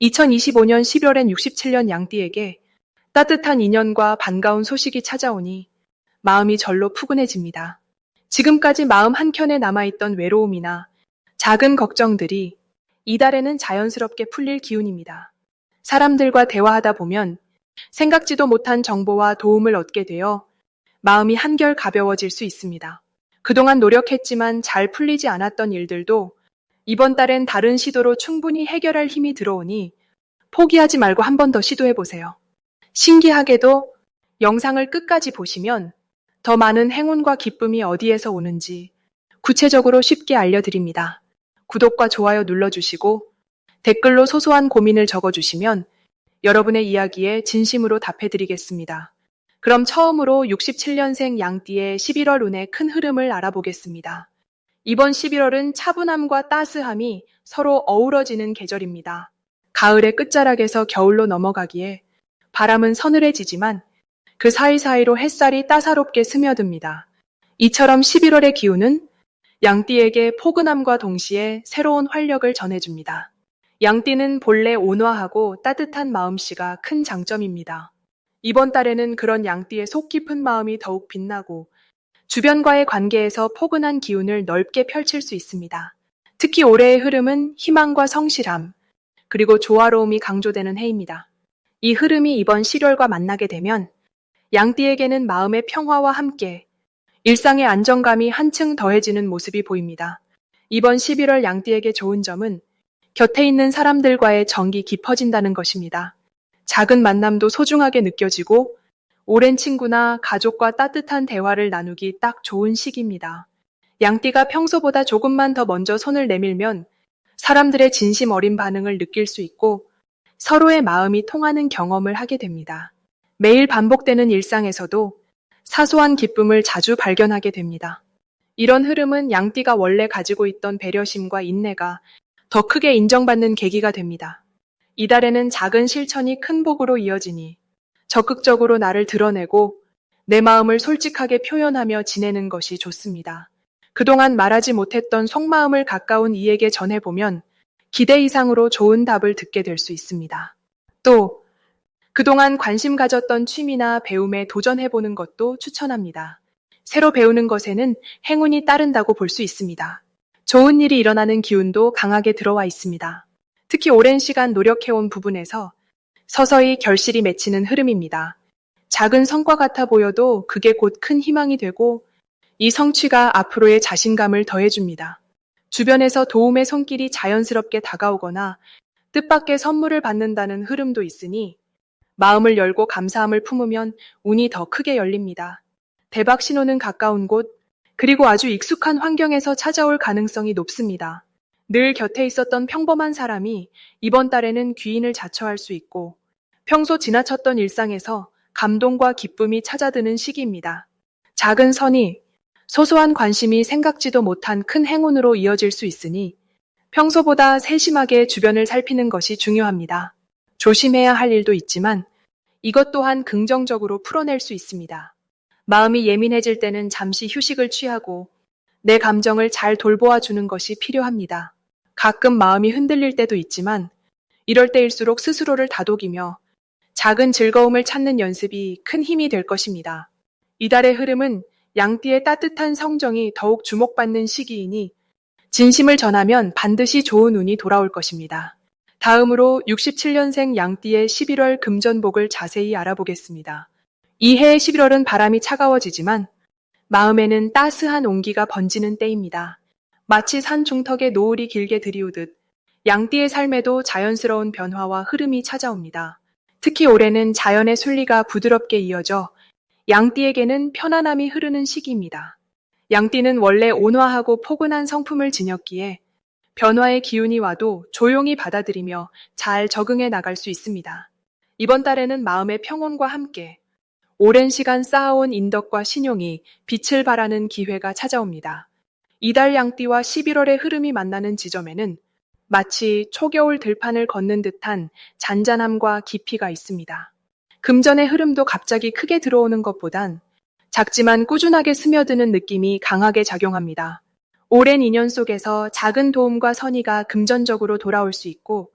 2025년 11월엔 67년 양띠에게 따뜻한 인연과 반가운 소식이 찾아오니 마음이 절로 푸근해집니다. 지금까지 마음 한켠에 남아있던 외로움이나 작은 걱정들이 이달에는 자연스럽게 풀릴 기운입니다. 사람들과 대화하다 보면 생각지도 못한 정보와 도움을 얻게 되어 마음이 한결 가벼워질 수 있습니다. 그동안 노력했지만 잘 풀리지 않았던 일들도 이번 달엔 다른 시도로 충분히 해결할 힘이 들어오니 포기하지 말고 한 번 더 시도해보세요. 신기하게도 영상을 끝까지 보시면 더 많은 행운과 기쁨이 어디에서 오는지 구체적으로 쉽게 알려드립니다. 구독과 좋아요 눌러주시고 댓글로 소소한 고민을 적어주시면 여러분의 이야기에 진심으로 답해드리겠습니다. 그럼 처음으로 67년생 양띠의 11월 운의 큰 흐름을 알아보겠습니다. 이번 11월은 차분함과 따스함이 서로 어우러지는 계절입니다. 가을의 끝자락에서 겨울로 넘어가기에 바람은 서늘해지지만 그 사이사이로 햇살이 따사롭게 스며듭니다. 이처럼 11월의 기운은 양띠에게 포근함과 동시에 새로운 활력을 전해줍니다. 양띠는 본래 온화하고 따뜻한 마음씨가 큰 장점입니다. 이번 달에는 그런 양띠의 속 깊은 마음이 더욱 빛나고 주변과의 관계에서 포근한 기운을 넓게 펼칠 수 있습니다. 특히 올해의 흐름은 희망과 성실함, 그리고 조화로움이 강조되는 해입니다. 이 흐름이 이번 11월과 만나게 되면 양띠에게는 마음의 평화와 함께 일상의 안정감이 한층 더해지는 모습이 보입니다. 이번 11월 양띠에게 좋은 점은 곁에 있는 사람들과의 정이 깊어진다는 것입니다. 작은 만남도 소중하게 느껴지고 오랜 친구나 가족과 따뜻한 대화를 나누기 딱 좋은 시기입니다. 양띠가 평소보다 조금만 더 먼저 손을 내밀면 사람들의 진심 어린 반응을 느낄 수 있고 서로의 마음이 통하는 경험을 하게 됩니다. 매일 반복되는 일상에서도 사소한 기쁨을 자주 발견하게 됩니다. 이런 흐름은 양띠가 원래 가지고 있던 배려심과 인내가 더 크게 인정받는 계기가 됩니다. 이달에는 작은 실천이 큰 복으로 이어지니 적극적으로 나를 드러내고 내 마음을 솔직하게 표현하며 지내는 것이 좋습니다. 그동안 말하지 못했던 속마음을 가까운 이에게 전해보면 기대 이상으로 좋은 답을 듣게 될 수 있습니다. 또 그동안 관심 가졌던 취미나 배움에 도전해보는 것도 추천합니다. 새로 배우는 것에는 행운이 따른다고 볼 수 있습니다. 좋은 일이 일어나는 기운도 강하게 들어와 있습니다. 특히 오랜 시간 노력해온 부분에서 서서히 결실이 맺히는 흐름입니다. 작은 성과 같아 보여도 그게 곧 큰 희망이 되고 이 성취가 앞으로의 자신감을 더해줍니다. 주변에서 도움의 손길이 자연스럽게 다가오거나 뜻밖의 선물을 받는다는 흐름도 있으니 마음을 열고 감사함을 품으면 운이 더 크게 열립니다. 대박 신호는 가까운 곳, 그리고 아주 익숙한 환경에서 찾아올 가능성이 높습니다. 늘 곁에 있었던 평범한 사람이 이번 달에는 귀인을 자처할 수 있고 평소 지나쳤던 일상에서 감동과 기쁨이 찾아드는 시기입니다. 작은 선의, 소소한 관심이 생각지도 못한 큰 행운으로 이어질 수 있으니 평소보다 세심하게 주변을 살피는 것이 중요합니다. 조심해야 할 일도 있지만 이것 또한 긍정적으로 풀어낼 수 있습니다. 마음이 예민해질 때는 잠시 휴식을 취하고 내 감정을 잘 돌보아 주는 것이 필요합니다. 가끔 마음이 흔들릴 때도 있지만 이럴 때일수록 스스로를 다독이며 작은 즐거움을 찾는 연습이 큰 힘이 될 것입니다. 이달의 흐름은 양띠의 따뜻한 성정이 더욱 주목받는 시기이니 진심을 전하면 반드시 좋은 운이 돌아올 것입니다. 다음으로 67년생 양띠의 11월 금전복을 자세히 알아보겠습니다. 이 해의 11월은 바람이 차가워지지만 마음에는 따스한 온기가 번지는 때입니다. 마치 산 중턱에 노을이 길게 들이우듯 양띠의 삶에도 자연스러운 변화와 흐름이 찾아옵니다. 특히 올해는 자연의 순리가 부드럽게 이어져 양띠에게는 편안함이 흐르는 시기입니다. 양띠는 원래 온화하고 포근한 성품을 지녔기에 변화의 기운이 와도 조용히 받아들이며 잘 적응해 나갈 수 있습니다. 이번 달에는 마음의 평온과 함께 오랜 시간 쌓아온 인덕과 신용이 빛을 발하는 기회가 찾아옵니다. 이달 양띠와 11월의 흐름이 만나는 지점에는 마치 초겨울 들판을 걷는 듯한 잔잔함과 깊이가 있습니다. 금전의 흐름도 갑자기 크게 들어오는 것보단 작지만 꾸준하게 스며드는 느낌이 강하게 작용합니다. 오랜 인연 속에서 작은 도움과 선의가 금전적으로 돌아올 수 있고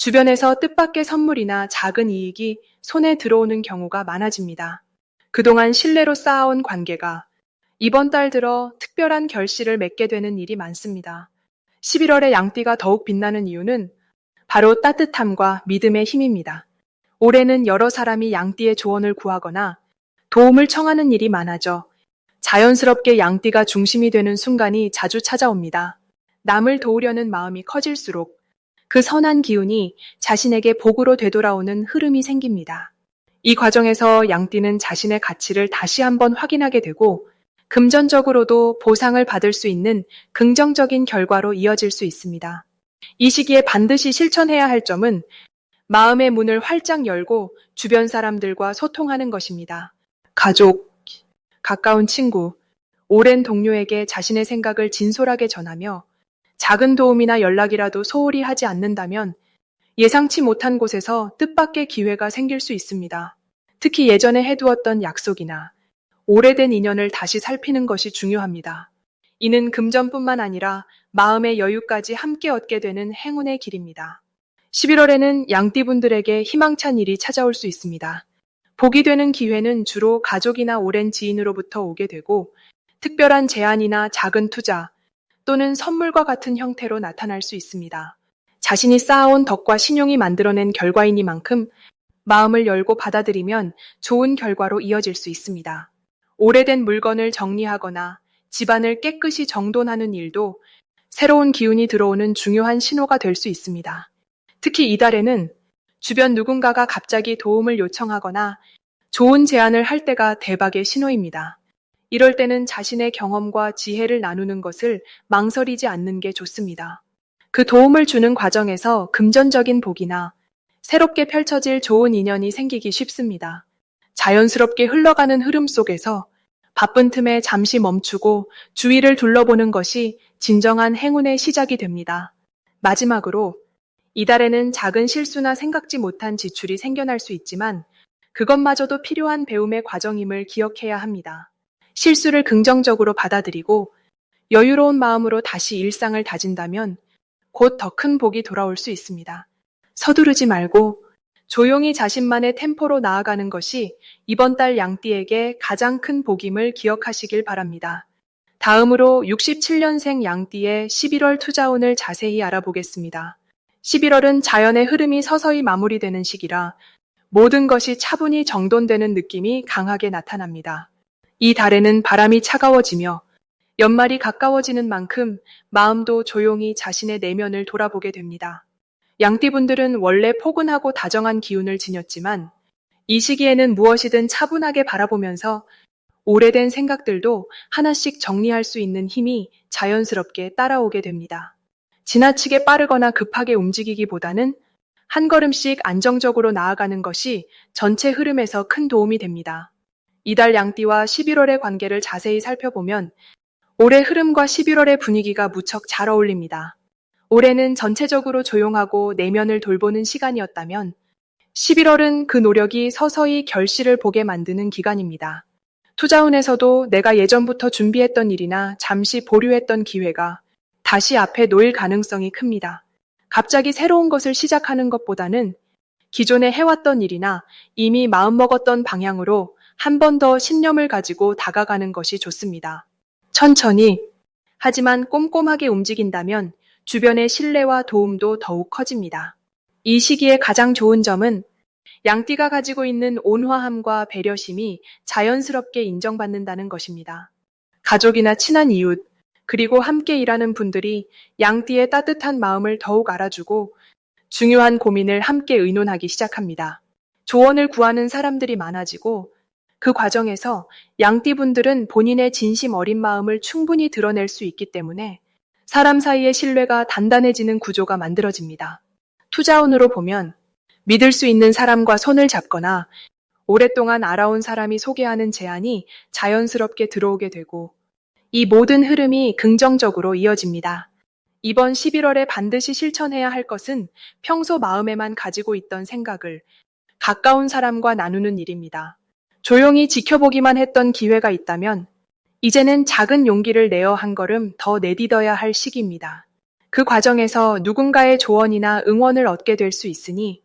주변에서 뜻밖의 선물이나 작은 이익이 손에 들어오는 경우가 많아집니다. 그동안 신뢰로 쌓아온 관계가 이번 달 들어 특별한 결실을 맺게 되는 일이 많습니다. 11월에 양띠가 더욱 빛나는 이유는 바로 따뜻함과 믿음의 힘입니다. 올해는 여러 사람이 양띠의 조언을 구하거나 도움을 청하는 일이 많아져 자연스럽게 양띠가 중심이 되는 순간이 자주 찾아옵니다. 남을 도우려는 마음이 커질수록 그 선한 기운이 자신에게 복으로 되돌아오는 흐름이 생깁니다. 이 과정에서 양띠는 자신의 가치를 다시 한번 확인하게 되고 금전적으로도 보상을 받을 수 있는 긍정적인 결과로 이어질 수 있습니다. 이 시기에 반드시 실천해야 할 점은 마음의 문을 활짝 열고 주변 사람들과 소통하는 것입니다. 가족, 가까운 친구, 오랜 동료에게 자신의 생각을 진솔하게 전하며 작은 도움이나 연락이라도 소홀히 하지 않는다면 예상치 못한 곳에서 뜻밖의 기회가 생길 수 있습니다. 특히 예전에 해두었던 약속이나 오래된 인연을 다시 살피는 것이 중요합니다. 이는 금전뿐만 아니라 마음의 여유까지 함께 얻게 되는 행운의 길입니다. 11월에는 양띠분들에게 희망찬 일이 찾아올 수 있습니다. 복이 되는 기회는 주로 가족이나 오랜 지인으로부터 오게 되고 특별한 제안이나 작은 투자 또는 선물과 같은 형태로 나타날 수 있습니다. 자신이 쌓아온 덕과 신용이 만들어낸 결과이니만큼 마음을 열고 받아들이면 좋은 결과로 이어질 수 있습니다. 오래된 물건을 정리하거나 집안을 깨끗이 정돈하는 일도 새로운 기운이 들어오는 중요한 신호가 될 수 있습니다. 특히 이달에는 주변 누군가가 갑자기 도움을 요청하거나 좋은 제안을 할 때가 대박의 신호입니다. 이럴 때는 자신의 경험과 지혜를 나누는 것을 망설이지 않는 게 좋습니다. 그 도움을 주는 과정에서 금전적인 복이나 새롭게 펼쳐질 좋은 인연이 생기기 쉽습니다. 자연스럽게 흘러가는 흐름 속에서 바쁜 틈에 잠시 멈추고 주위를 둘러보는 것이 진정한 행운의 시작이 됩니다. 마지막으로 이달에는 작은 실수나 생각지 못한 지출이 생겨날 수 있지만 그것마저도 필요한 배움의 과정임을 기억해야 합니다. 실수를 긍정적으로 받아들이고 여유로운 마음으로 다시 일상을 다진다면 곧 더 큰 복이 돌아올 수 있습니다. 서두르지 말고 조용히 자신만의 템포로 나아가는 것이 이번 달 양띠에게 가장 큰 복임을 기억하시길 바랍니다. 다음으로 67년생 양띠의 11월 투자운을 자세히 알아보겠습니다. 11월은 자연의 흐름이 서서히 마무리되는 시기라 모든 것이 차분히 정돈되는 느낌이 강하게 나타납니다. 이 달에는 바람이 차가워지며 연말이 가까워지는 만큼 마음도 조용히 자신의 내면을 돌아보게 됩니다. 양띠분들은 원래 포근하고 다정한 기운을 지녔지만 이 시기에는 무엇이든 차분하게 바라보면서 오래된 생각들도 하나씩 정리할 수 있는 힘이 자연스럽게 따라오게 됩니다. 지나치게 빠르거나 급하게 움직이기보다는 한 걸음씩 안정적으로 나아가는 것이 전체 흐름에서 큰 도움이 됩니다. 이달 양띠와 11월의 관계를 자세히 살펴보면 올해 흐름과 11월의 분위기가 무척 잘 어울립니다. 올해는 전체적으로 조용하고 내면을 돌보는 시간이었다면 11월은 그 노력이 서서히 결실을 보게 만드는 기간입니다. 투자운에서도 내가 예전부터 준비했던 일이나 잠시 보류했던 기회가 다시 앞에 놓일 가능성이 큽니다. 갑자기 새로운 것을 시작하는 것보다는 기존에 해왔던 일이나 이미 마음먹었던 방향으로 한 번 더 신념을 가지고 다가가는 것이 좋습니다. 천천히, 하지만 꼼꼼하게 움직인다면 주변의 신뢰와 도움도 더욱 커집니다. 이 시기에 가장 좋은 점은 양띠가 가지고 있는 온화함과 배려심이 자연스럽게 인정받는다는 것입니다. 가족이나 친한 이웃, 그리고 함께 일하는 분들이 양띠의 따뜻한 마음을 더욱 알아주고 중요한 고민을 함께 의논하기 시작합니다. 조언을 구하는 사람들이 많아지고 그 과정에서 양띠분들은 본인의 진심 어린 마음을 충분히 드러낼 수 있기 때문에 사람 사이의 신뢰가 단단해지는 구조가 만들어집니다. 투자운으로 보면 믿을 수 있는 사람과 손을 잡거나 오랫동안 알아온 사람이 소개하는 제안이 자연스럽게 들어오게 되고 이 모든 흐름이 긍정적으로 이어집니다. 이번 11월에 반드시 실천해야 할 것은 평소 마음에만 가지고 있던 생각을 가까운 사람과 나누는 일입니다. 조용히 지켜보기만 했던 기회가 있다면 이제는 작은 용기를 내어 한 걸음 더 내딛어야 할 시기입니다. 그 과정에서 누군가의 조언이나 응원을 얻게 될 수 있으니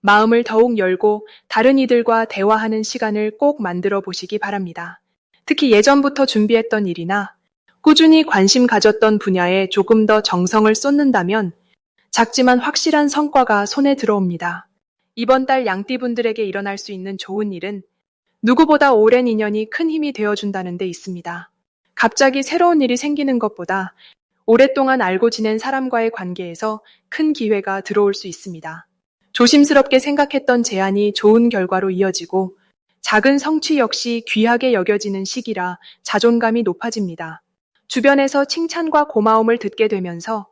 마음을 더욱 열고 다른 이들과 대화하는 시간을 꼭 만들어 보시기 바랍니다. 특히 예전부터 준비했던 일이나 꾸준히 관심 가졌던 분야에 조금 더 정성을 쏟는다면 작지만 확실한 성과가 손에 들어옵니다. 이번 달 양띠분들에게 일어날 수 있는 좋은 일은 누구보다 오랜 인연이 큰 힘이 되어준다는 데 있습니다. 갑자기 새로운 일이 생기는 것보다 오랫동안 알고 지낸 사람과의 관계에서 큰 기회가 들어올 수 있습니다. 조심스럽게 생각했던 제안이 좋은 결과로 이어지고 작은 성취 역시 귀하게 여겨지는 시기라 자존감이 높아집니다. 주변에서 칭찬과 고마움을 듣게 되면서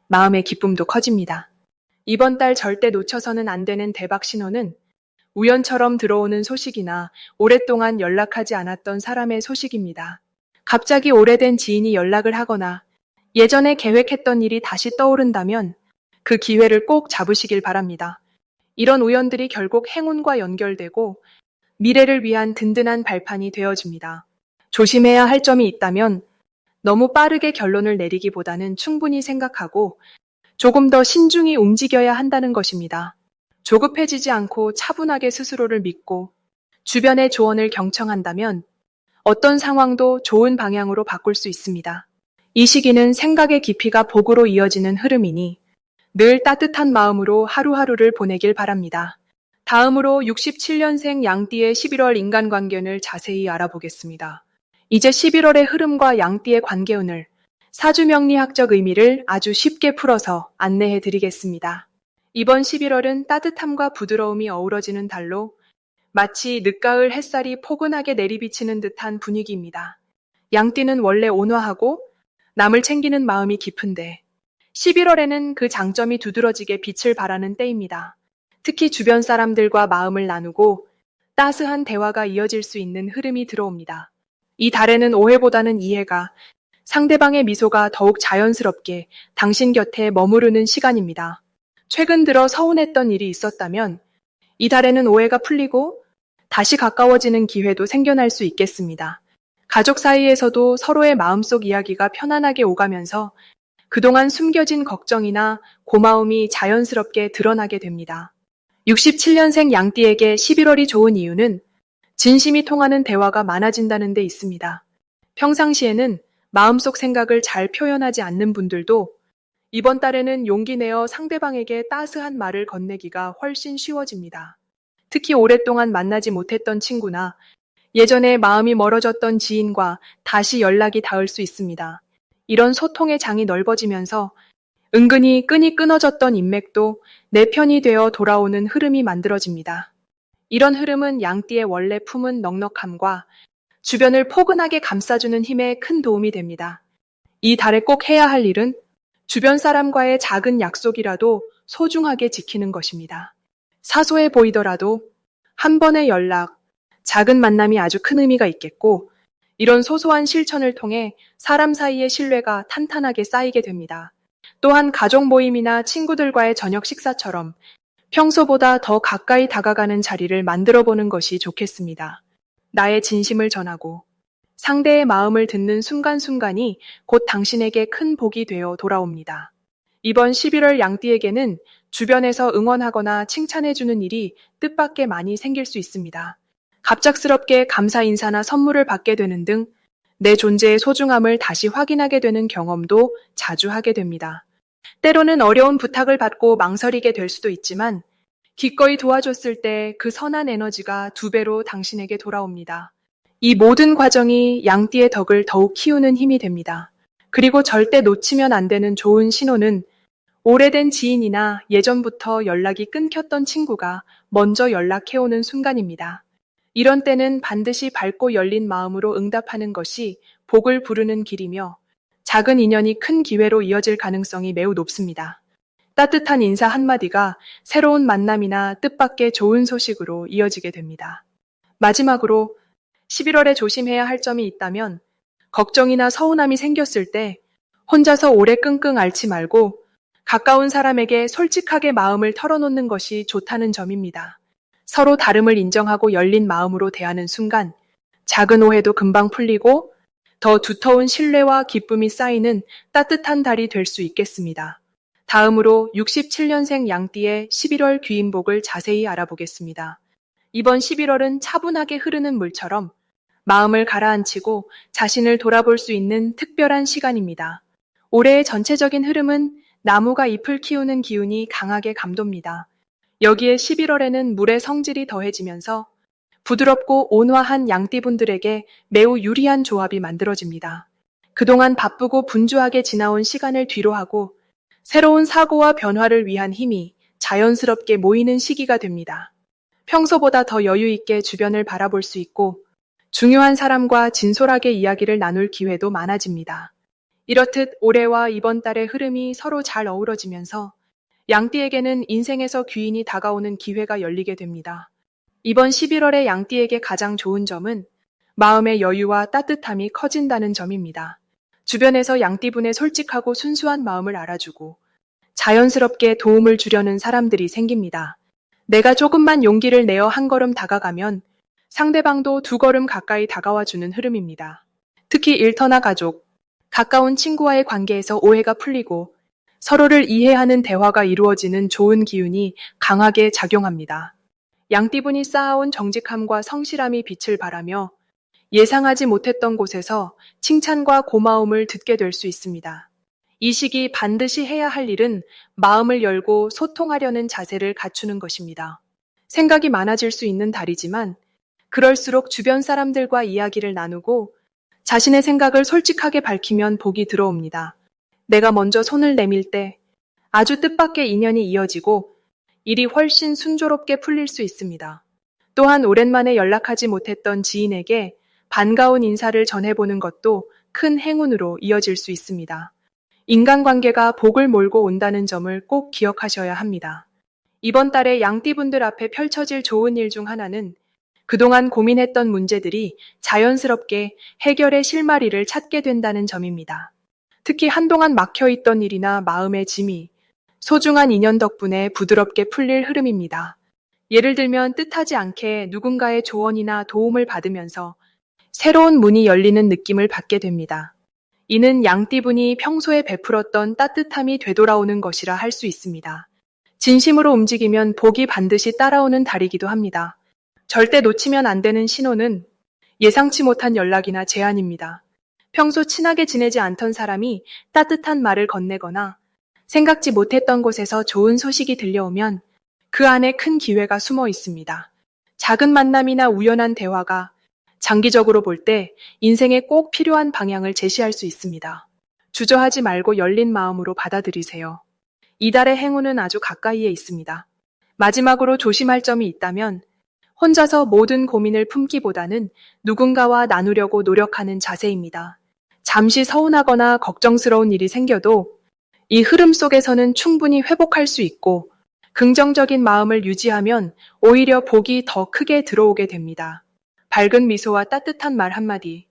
마음의 기쁨도 커집니다. 이번 달 절대 놓쳐서는 안 되는 대박 신호는 우연처럼 들어오는 소식이나 오랫동안 연락하지 않았던 사람의 소식입니다. 갑자기 오래된 지인이 연락을 하거나 예전에 계획했던 일이 다시 떠오른다면 그 기회를 꼭 잡으시길 바랍니다. 이런 우연들이 결국 행운과 연결되고 미래를 위한 든든한 발판이 되어줍니다. 조심해야 할 점이 있다면 너무 빠르게 결론을 내리기보다는 충분히 생각하고 조금 더 신중히 움직여야 한다는 것입니다. 조급해지지 않고 차분하게 스스로를 믿고 주변의 조언을 경청한다면 어떤 상황도 좋은 방향으로 바꿀 수 있습니다. 이 시기는 생각의 깊이가 복으로 이어지는 흐름이니 늘 따뜻한 마음으로 하루하루를 보내길 바랍니다. 다음으로 67년생 양띠의 11월 인간관계를 자세히 알아보겠습니다. 이제 11월의 흐름과 양띠의 관계운을 사주명리학적 의미를 아주 쉽게 풀어서 안내해 드리겠습니다. 이번 11월은 따뜻함과 부드러움이 어우러지는 달로 마치 늦가을 햇살이 포근하게 내리비치는 듯한 분위기입니다. 양띠는 원래 온화하고 남을 챙기는 마음이 깊은데 11월에는 그 장점이 두드러지게 빛을 발하는 때입니다. 특히 주변 사람들과 마음을 나누고 따스한 대화가 이어질 수 있는 흐름이 들어옵니다. 이 달에는 오해보다는 이해가, 상대방의 미소가 더욱 자연스럽게 당신 곁에 머무르는 시간입니다. 최근 들어 서운했던 일이 있었다면 이 달에는 오해가 풀리고 다시 가까워지는 기회도 생겨날 수 있겠습니다. 가족 사이에서도 서로의 마음속 이야기가 편안하게 오가면서 그동안 숨겨진 걱정이나 고마움이 자연스럽게 드러나게 됩니다. 67년생 양띠에게 11월이 좋은 이유는 진심이 통하는 대화가 많아진다는 데 있습니다. 평상시에는 마음속 생각을 잘 표현하지 않는 분들도 이번 달에는 용기 내어 상대방에게 따스한 말을 건네기가 훨씬 쉬워집니다. 특히 오랫동안 만나지 못했던 친구나 예전에 마음이 멀어졌던 지인과 다시 연락이 닿을 수 있습니다. 이런 소통의 장이 넓어지면서 은근히 끈이 끊어졌던 인맥도 내 편이 되어 돌아오는 흐름이 만들어집니다. 이런 흐름은 양띠의 원래 품은 넉넉함과 주변을 포근하게 감싸주는 힘에 큰 도움이 됩니다. 이 달에 꼭 해야 할 일은 주변 사람과의 작은 약속이라도 소중하게 지키는 것입니다. 사소해 보이더라도 한 번의 연락, 작은 만남이 아주 큰 의미가 있겠고 이런 소소한 실천을 통해 사람 사이의 신뢰가 탄탄하게 쌓이게 됩니다. 또한 가족 모임이나 친구들과의 저녁 식사처럼 평소보다 더 가까이 다가가는 자리를 만들어 보는 것이 좋겠습니다. 나의 진심을 전하고 상대의 마음을 듣는 순간순간이 곧 당신에게 큰 복이 되어 돌아옵니다. 이번 11월 양띠에게는 주변에서 응원하거나 칭찬해주는 일이 뜻밖의 많이 생길 수 있습니다. 갑작스럽게 감사 인사나 선물을 받게 되는 등 내 존재의 소중함을 다시 확인하게 되는 경험도 자주 하게 됩니다. 때로는 어려운 부탁을 받고 망설이게 될 수도 있지만 기꺼이 도와줬을 때 그 선한 에너지가 2배로 당신에게 돌아옵니다. 이 모든 과정이 양띠의 덕을 더욱 키우는 힘이 됩니다. 그리고 절대 놓치면 안 되는 좋은 신호는 오래된 지인이나 예전부터 연락이 끊겼던 친구가 먼저 연락해오는 순간입니다. 이런 때는 반드시 밝고 열린 마음으로 응답하는 것이 복을 부르는 길이며 작은 인연이 큰 기회로 이어질 가능성이 매우 높습니다. 따뜻한 인사 한마디가 새로운 만남이나 뜻밖의 좋은 소식으로 이어지게 됩니다. 마지막으로 11월에 조심해야 할 점이 있다면 걱정이나 서운함이 생겼을 때 혼자서 오래 끙끙 앓지 말고 가까운 사람에게 솔직하게 마음을 털어놓는 것이 좋다는 점입니다. 서로 다름을 인정하고 열린 마음으로 대하는 순간 작은 오해도 금방 풀리고 더 두터운 신뢰와 기쁨이 쌓이는 따뜻한 달이 될 수 있겠습니다. 다음으로 67년생 양띠의 11월 귀인복을 자세히 알아보겠습니다. 이번 11월은 차분하게 흐르는 물처럼 마음을 가라앉히고 자신을 돌아볼 수 있는 특별한 시간입니다. 올해의 전체적인 흐름은 나무가 잎을 키우는 기운이 강하게 감돕니다. 여기에 11월에는 물의 성질이 더해지면서 부드럽고 온화한 양띠분들에게 매우 유리한 조합이 만들어집니다. 그동안 바쁘고 분주하게 지나온 시간을 뒤로하고 새로운 사고와 변화를 위한 힘이 자연스럽게 모이는 시기가 됩니다. 평소보다 더 여유 있게 주변을 바라볼 수 있고 중요한 사람과 진솔하게 이야기를 나눌 기회도 많아집니다. 이렇듯 올해와 이번 달의 흐름이 서로 잘 어우러지면서 양띠에게는 인생에서 귀인이 다가오는 기회가 열리게 됩니다. 이번 11월에 양띠에게 가장 좋은 점은 마음의 여유와 따뜻함이 커진다는 점입니다. 주변에서 양띠분의 솔직하고 순수한 마음을 알아주고 자연스럽게 도움을 주려는 사람들이 생깁니다. 내가 조금만 용기를 내어 한 걸음 다가가면 상대방도 두 걸음 가까이 다가와주는 흐름입니다. 특히 일터나 가족, 가까운 친구와의 관계에서 오해가 풀리고 서로를 이해하는 대화가 이루어지는 좋은 기운이 강하게 작용합니다. 양띠분이 쌓아온 정직함과 성실함이 빛을 발하며 예상하지 못했던 곳에서 칭찬과 고마움을 듣게 될 수 있습니다. 이 시기 반드시 해야 할 일은 마음을 열고 소통하려는 자세를 갖추는 것입니다. 생각이 많아질 수 있는 달이지만 그럴수록 주변 사람들과 이야기를 나누고 자신의 생각을 솔직하게 밝히면 복이 들어옵니다. 내가 먼저 손을 내밀 때 아주 뜻밖의 인연이 이어지고 일이 훨씬 순조롭게 풀릴 수 있습니다. 또한 오랜만에 연락하지 못했던 지인에게 반가운 인사를 전해보는 것도 큰 행운으로 이어질 수 있습니다. 인간관계가 복을 몰고 온다는 점을 꼭 기억하셔야 합니다. 이번 달에 양띠분들 앞에 펼쳐질 좋은 일 중 하나는 그동안 고민했던 문제들이 자연스럽게 해결의 실마리를 찾게 된다는 점입니다. 특히 한동안 막혀있던 일이나 마음의 짐이 소중한 인연 덕분에 부드럽게 풀릴 흐름입니다. 예를 들면 뜻하지 않게 누군가의 조언이나 도움을 받으면서 새로운 문이 열리는 느낌을 받게 됩니다. 이는 양띠분이 평소에 베풀었던 따뜻함이 되돌아오는 것이라 할 수 있습니다. 진심으로 움직이면 복이 반드시 따라오는 달이기도 합니다. 절대 놓치면 안 되는 신호는 예상치 못한 연락이나 제안입니다. 평소 친하게 지내지 않던 사람이 따뜻한 말을 건네거나 생각지 못했던 곳에서 좋은 소식이 들려오면 그 안에 큰 기회가 숨어 있습니다. 작은 만남이나 우연한 대화가 장기적으로 볼 때 인생에 꼭 필요한 방향을 제시할 수 있습니다. 주저하지 말고 열린 마음으로 받아들이세요. 이달의 행운은 아주 가까이에 있습니다. 마지막으로 조심할 점이 있다면 혼자서 모든 고민을 품기보다는 누군가와 나누려고 노력하는 자세입니다. 잠시 서운하거나 걱정스러운 일이 생겨도 이 흐름 속에서는 충분히 회복할 수 있고 긍정적인 마음을 유지하면 오히려 복이 더 크게 들어오게 됩니다. 밝은 미소와 따뜻한 말 한마디.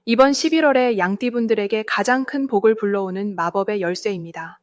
이번 11월에 양띠분들에게 가장 큰 복을 불러오는 마법의 열쇠입니다.